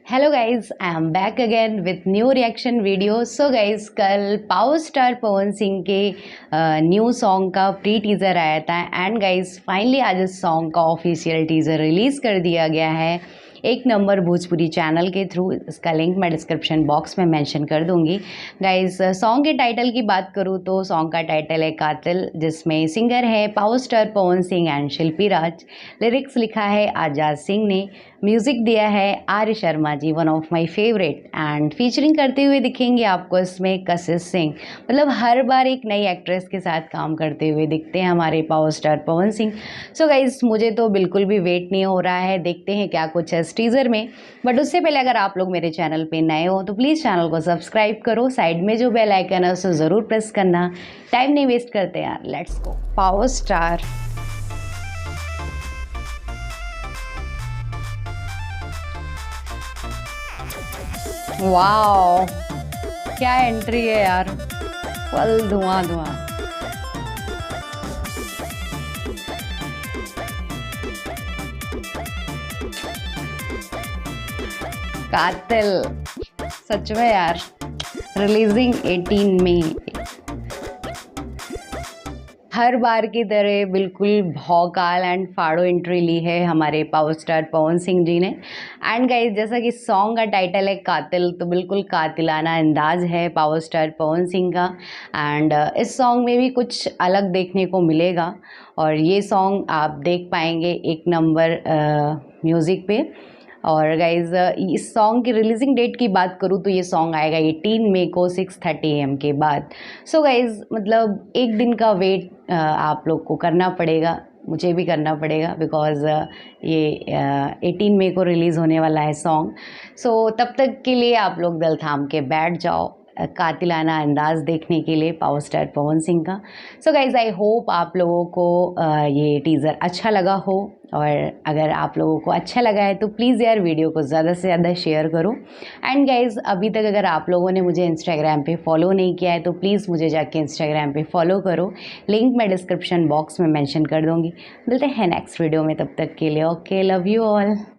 Hello guys, I am back again with new reaction video. So guys, कल power star Pawan Singh के new song का pre teaser आया था and guys finally आज इस सॉन्ग का ऑफिशियल टीज़र रिलीज़ कर दिया गया है एक नंबर भोजपुरी चैनल के थ्रू। इसका लिंक मैं डिस्क्रिप्शन बॉक्स में मेंशन कर दूंगी। गाइज सॉन्ग के टाइटल की बात करूँ तो सॉन्ग का टाइटल है कातिल, जिसमें सिंगर है power star Pawan Singh and Shilpi Raj. Lyrics लिखा है आजाद सिंह ने, म्यूज़िक दिया है Arya Sharma ji, one of my favourite, and featuring करते हुए दिखेंगे आपको इसमें कशिश सिंह। मतलब हर बार एक नई एक्ट्रेस के साथ काम करते हुए दिखते हैं हमारे power star Pawan Singh. So guys मुझे तो बिल्कुल भी वेट नहीं हो रहा है, देखते हैं क्या कुछ है इस टीज़र में। बट उससे पहले अगर आप लोग मेरे चैनल पे नए हो तो प्लीज़ चैनल को सब्सक्राइब करो, साइड में जो बेल आइकन है उसे ज़रूर प्रेस करना। टाइम नहीं वेस्ट करते यार, let's go. Power star wow, क्या एंट्री है यार, फुल धुआं धुआं। कातिल सच में यार, रिलीजिंग 18 मई। हर बार की तरह बिल्कुल भौकाल एंड फाड़ो एंट्री ली है हमारे पावर स्टार पवन सिंह जी ने। एंड गाइस, जैसा कि सॉन्ग का टाइटल है कातिल, तो बिल्कुल कातिलाना अंदाज है पावर स्टार पवन सिंह का। एंड इस सॉन्ग में भी कुछ अलग देखने को मिलेगा और ये सॉन्ग आप देख पाएंगे एक नंबर म्यूज़िक पे। और गाइज़ इस सॉन्ग की रिलीजिंग डेट की बात करूँ तो ये सॉन्ग आएगा 18 मई को 6:30 AM के बाद। सो गाइज़ मतलब एक दिन का वेट आप लोग को करना पड़ेगा, मुझे भी करना पड़ेगा, बिकॉज़ ये 18 मई को रिलीज़ होने वाला है सॉन्ग। सो तब तक के लिए आप लोग दिल थाम के बैठ जाओ कातिलाना अंदाज देखने के लिए पावर स्टार पवन सिंह का। सो गाइज़ आई होप आप लोगों को ये टीज़र अच्छा लगा हो, और अगर आप लोगों को अच्छा लगा है तो प्लीज़ यार वीडियो को ज़्यादा से ज़्यादा शेयर करो। एंड गाइज़ अभी तक अगर आप लोगों ने मुझे इंस्टाग्राम पे फॉलो नहीं किया है तो प्लीज़ मुझे जाके इंस्टाग्राम पे फॉलो करो, लिंक मैं डिस्क्रिप्शन बॉक्स में मेंशन कर दूँगी। मिलते हैं नेक्स्ट वीडियो में, तब तक के लिए ओके, लव यू ऑल।